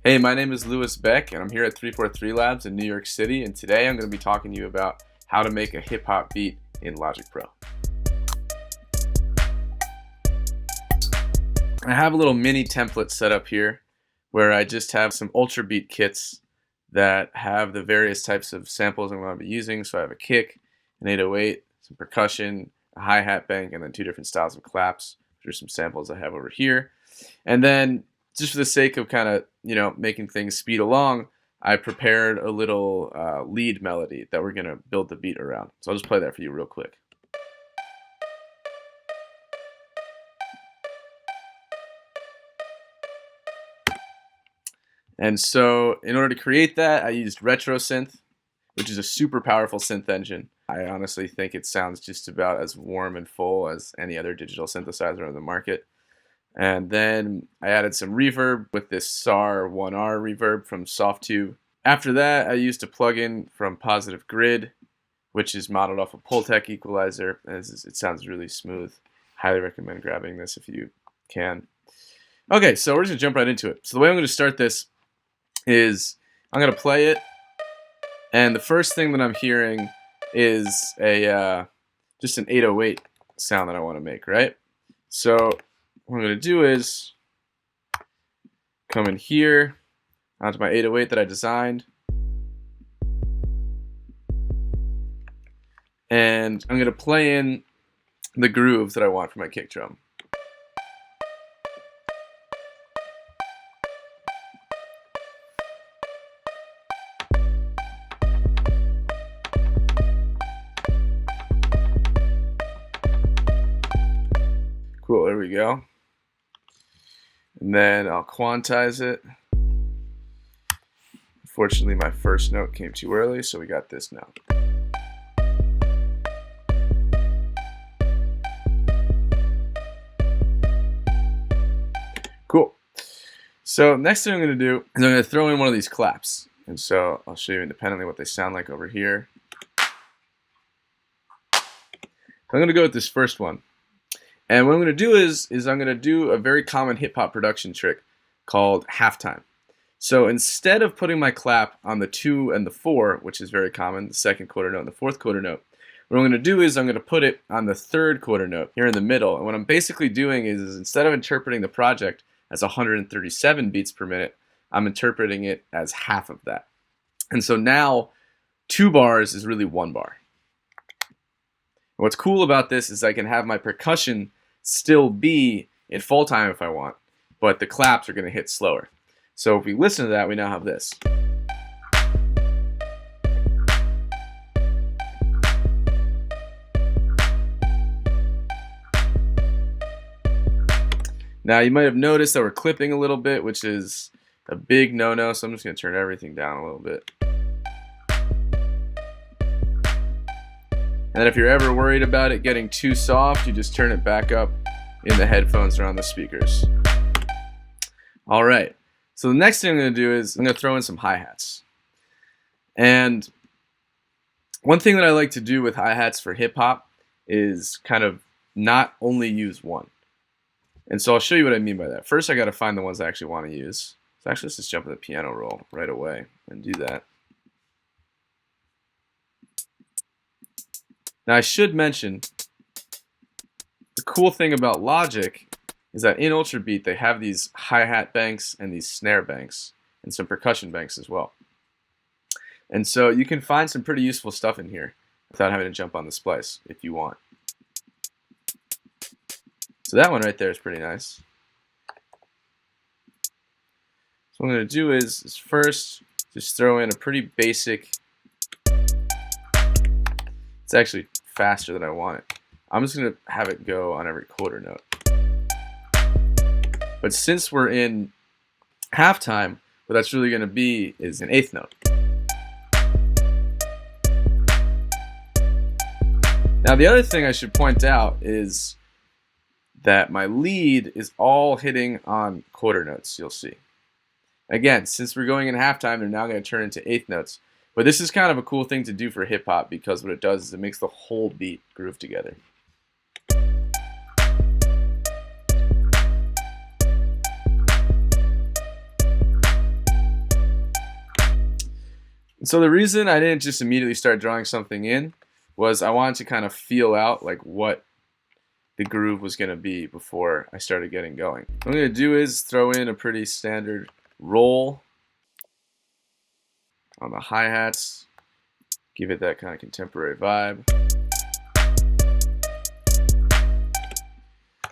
Hey, my name is Lewis Beck, and I'm here at 343 Labs in New York City, and today I'm going to be talking to you about how to make a hip-hop beat in Logic Pro. I have a little mini template set up here where I just have some Ultra Beat kits that have the various types of samples I'm going to be using. So I have a kick, an 808, some percussion, a hi-hat bank, and then two different styles of claps, which are some samples I have over here. And then just for the sake of kind of, making things speed along, I prepared a little lead melody that we're going to build the beat around. So I'll just play that for you real quick. And so in order to create that, I used Retro Synth, which is a super powerful synth engine. I honestly think it sounds just about as warm and full as any other digital synthesizer on the market. And then I added some reverb with this SAR 1R reverb from Softtube. After that, I used a plugin from Positive Grid, which is modeled off a Pultec equalizer. It sounds really smooth. Highly recommend grabbing this if you can. Okay, so we're just going to jump right into it. So the way I'm going to start this is I'm going to play it, and the first thing that I'm hearing is just an 808 sound that I want to make, right? So what I'm going to do is come in here onto my 808 that I designed, and I'm going to play in the grooves that I want for my kick drum. Cool, there we go. And then I'll quantize it. Unfortunately, my first note came too early, so we got this note. Cool. So next thing I'm going to do is I'm going to throw in one of these claps. And so I'll show you independently what they sound like over here. So I'm going to go with this first one. And what I'm going to do is I'm going to do a very common hip-hop production trick called halftime. So instead of putting my clap on the 2 and the 4, which is very common, the second quarter note and the fourth quarter note, what I'm going to do is I'm going to put it on the third quarter note here in the middle. And what I'm basically doing is instead of interpreting the project as 137 beats per minute, I'm interpreting it as half of that. And so now 2 bars is really 1 bar. And what's cool about this is I can have my percussion still be in full time if I want, but the claps are going to hit slower. So if we listen to that, we now have this. Now you might have noticed that we're clipping a little bit, which is a big no-no, so I'm just going to turn everything down a little bit. And then if you're ever worried about it getting too soft, you just turn it back up in the headphones or on the speakers. All right, so the next thing I'm going to do is I'm going to throw in some hi-hats. And one thing that I like to do with hi-hats for hip-hop is kind of not only use one. And so I'll show you what I mean by that. First, I got to find the ones I actually want to use. So actually, let's just jump to the piano roll right away and do that. Now I should mention, the cool thing about Logic is that in Ultra Beat they have these hi-hat banks and these snare banks and some percussion banks as well. And so you can find some pretty useful stuff in here without having to jump on the splice if you want. So that one right there is pretty nice. So what I'm going to do is first just throw in a pretty basic. It's actually faster than I want it. I'm just going to have it go on every quarter note. But since we're in halftime, what that's really going to be is an 8th note. Now the other thing I should point out is that my lead is all hitting on quarter notes, you'll see. Again, since we're going in halftime, they're now going to turn into 8th notes. But this is kind of a cool thing to do for hip-hop because what it does is it makes the whole beat groove together. So the reason I didn't just immediately start drawing something in was I wanted to kind of feel out like what the groove was going to be before I started getting going. What I'm going to do is throw in a pretty standard roll on the hi-hats, give it that kind of contemporary vibe.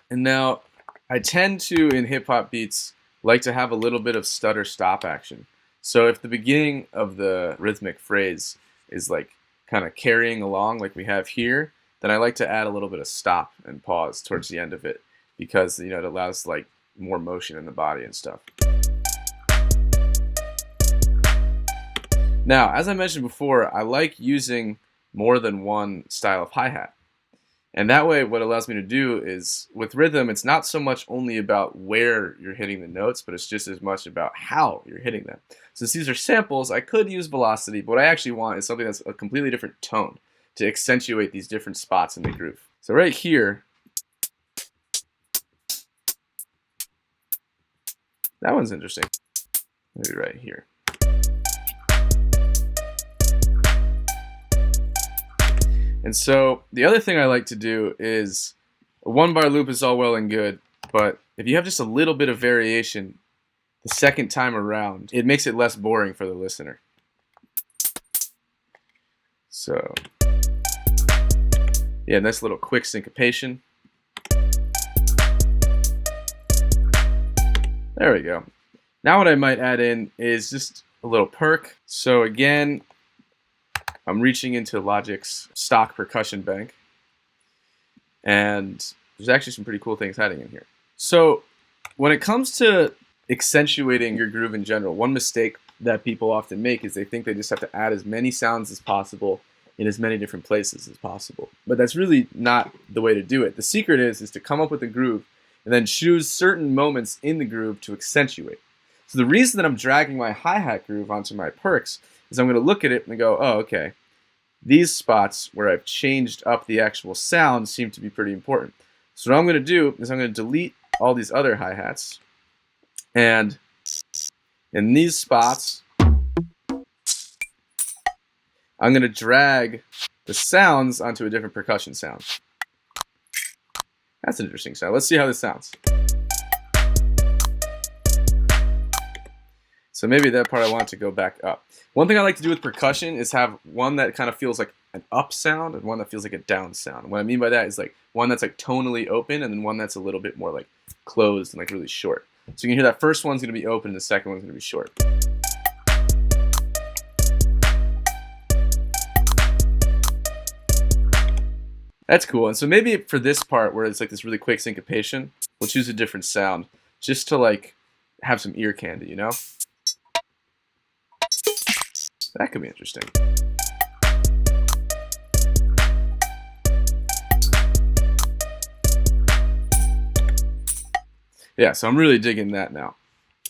And now I tend to, in hip-hop beats, like to have a little bit of stutter-stop action. So if the beginning of the rhythmic phrase is like kind of carrying along like we have here, then I like to add a little bit of stop and pause towards the end of it, because it allows like more motion in the body and stuff. Now, as I mentioned before, I like using more than one style of hi-hat. And that way, what it allows me to do is, with rhythm, it's not so much only about where you're hitting the notes, but it's just as much about how you're hitting them. Since these are samples, I could use velocity, but what I actually want is something that's a completely different tone to accentuate these different spots in the groove. So right here, that one's interesting. Maybe right here. And so the other thing I like to do is, a 1-bar loop is all well and good, but if you have just a little bit of variation the second time around, it makes it less boring for the listener. So, yeah, nice little quick syncopation. There we go. Now what I might add in is just a little perk. So again, I'm reaching into Logic's stock percussion bank, and there's actually some pretty cool things hiding in here. So when it comes to accentuating your groove in general, one mistake that people often make is they think they just have to add as many sounds as possible in as many different places as possible. But that's really not the way to do it. The secret is to come up with a groove and then choose certain moments in the groove to accentuate. So the reason that I'm dragging my hi-hat groove onto my perks is I'm going to look at it and go, oh, okay, these spots where I've changed up the actual sound seem to be pretty important. So what I'm going to do is I'm going to delete all these other hi-hats, and in these spots, I'm going to drag the sounds onto a different percussion sound. That's an interesting sound. Let's see how this sounds. So maybe that part I want to go back up. One thing I like to do with percussion is have one that kind of feels like an up sound and one that feels like a down sound. And what I mean by that is like one that's like tonally open and then one that's a little bit more like closed and like really short. So you can hear that first one's going to be open and the second one's going to be short. That's cool. And so maybe for this part where it's like this really quick syncopation, we'll choose a different sound just to like have some ear candy, you know? That could be interesting. Yeah, so I'm really digging that now.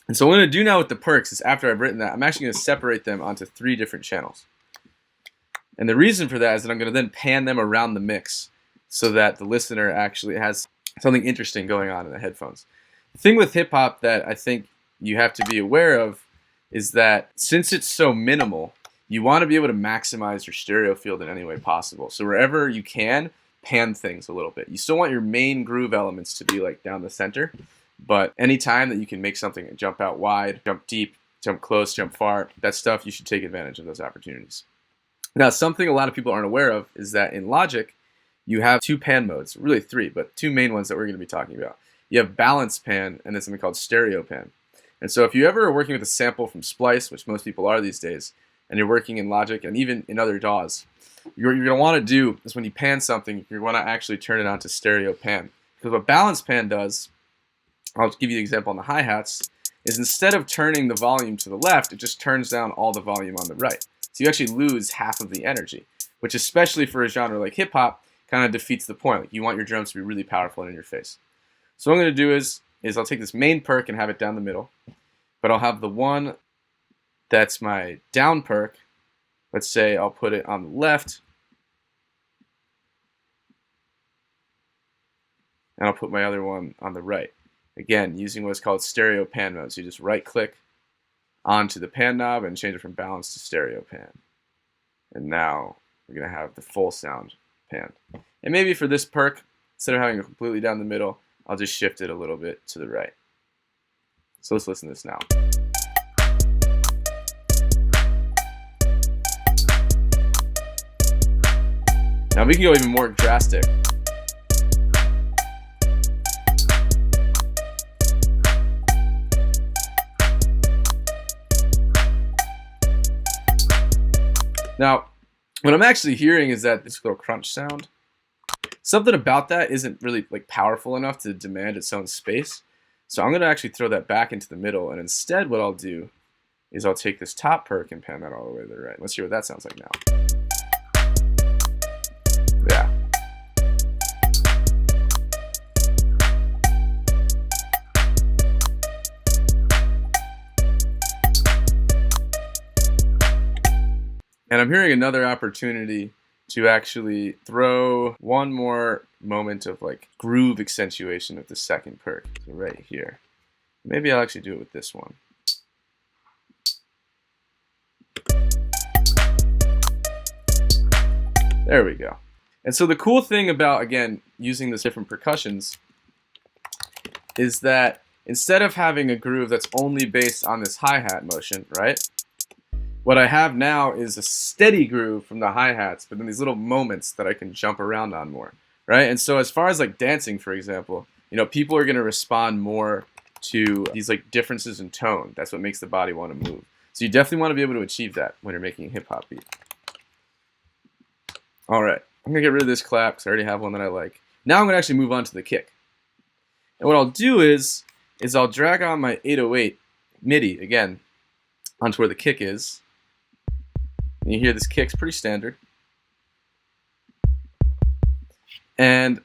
And so what I'm going to do now with the perks is, after I've written that, I'm actually going to separate them onto 3 different channels. And the reason for that is that I'm going to then pan them around the mix so that the listener actually has something interesting going on in the headphones. The thing with hip-hop that I think you have to be aware of is that since it's so minimal, you want to be able to maximize your stereo field in any way possible. So wherever you can, pan things a little bit. You still want your main groove elements to be like down the center, but anytime that you can make something jump out wide, jump deep, jump close, jump far, that stuff, you should take advantage of those opportunities. Now, something a lot of people aren't aware of is that in Logic, you have 2 pan modes, really 3, but 2 main ones that we're going to be talking about. You have balance pan and then something called stereo pan. And so if you ever are working with a sample from Splice, which most people are these days, and you're working in Logic and even in other DAWs, you're going to want to do is when you pan something, you're going to actually turn it on to stereo pan. Because what balance pan does, I'll give you the example on the hi-hats, is instead of turning the volume to the left, it just turns down all the volume on the right. So you actually lose half of the energy, which especially for a genre like hip-hop kind of defeats the point. Like, you want your drums to be really powerful and in your face. So what I'm going to do is I'll take this main perk and have it down the middle, but I'll have the one that's my down perk. Let's say I'll put it on the left, and I'll put my other one on the right. Again, using what's called stereo pan mode. So you just right click onto the pan knob and change it from balance to stereo pan. And now we're going to have the full sound pan. And maybe for this perk, instead of having it completely down the middle, I'll just shift it a little bit to the right. So let's listen to this now. Now we can go even more drastic. Now, what I'm actually hearing is that this little crunch sound. Something about that isn't really like powerful enough to demand its own space. So I'm going to actually throw that back into the middle, and instead what I'll do is I'll take this top perk and pan that all the way to the right. Let's hear what that sounds like now. Yeah. And I'm hearing another opportunity to actually throw one more moment of like groove accentuation with the second perk. So right here. Maybe I'll actually do it with this one. There we go. And so the cool thing about, again, using these different percussions is that instead of having a groove that's only based on this hi-hat motion, right? What I have now is a steady groove from the hi-hats, but then these little moments that I can jump around on more, right? And so as far as like dancing, for example, you know, people are going to respond more to these like differences in tone. That's what makes the body want to move. So you definitely want to be able to achieve that when you're making a hip-hop beat. All right, I'm going to get rid of this clap because I already have one that I like. Now I'm going to actually move on to the kick. And what I'll do is I'll drag on my 808 MIDI, again, onto where the kick is. And you hear this kick's pretty standard. And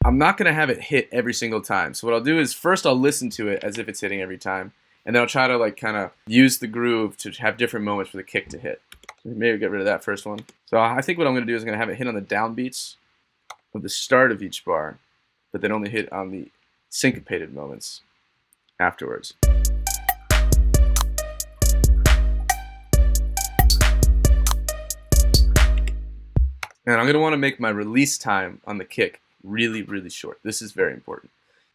I'm not going to have it hit every single time. So what I'll do is first I'll listen to it as if it's hitting every time. And then I'll try to like kind of use the groove to have different moments for the kick to hit. So maybe get rid of that first one. So I think what I'm going to do is I'm going to have it hit on the downbeats of the start of each bar, but then only hit on the syncopated moments afterwards. And I'm going to want to make my release time on the kick really, really short. This is very important.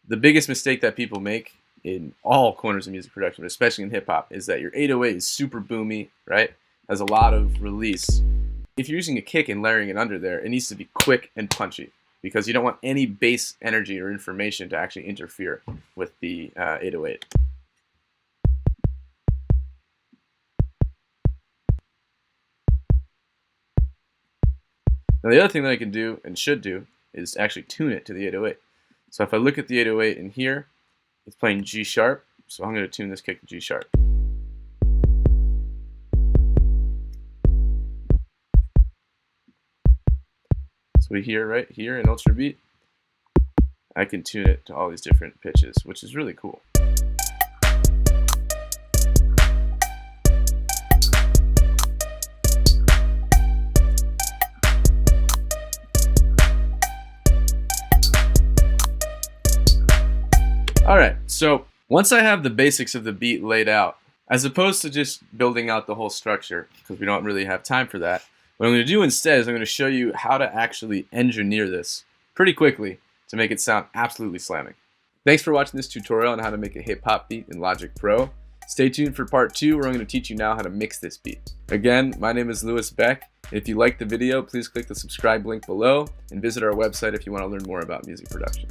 The biggest mistake that people make in all corners of music production, but especially in hip-hop, is that your 808 is super boomy, right? Has a lot of release. If you're using a kick and layering it under there, it needs to be quick and punchy because you don't want any bass energy or information to actually interfere with the 808. Now the other thing that I can do and should do is actually tune it to the 808. So if I look at the 808 in here, it's playing G sharp, so I'm going to tune this kick to G sharp. So we hear right here in Ultra Beat, I can tune it to all these different pitches, which is really cool. Alright, so once I have the basics of the beat laid out, as opposed to just building out the whole structure, because we don't really have time for that, what I'm going to do instead is I'm going to show you how to actually engineer this pretty quickly to make it sound absolutely slamming. Thanks for watching this tutorial on how to make a hip-hop beat in Logic Pro. Stay tuned for part 2 where I'm going to teach you now how to mix this beat. Again, my name is Lewis Beck. If you liked the video, please click the subscribe link below and visit our website if you want to learn more about music production.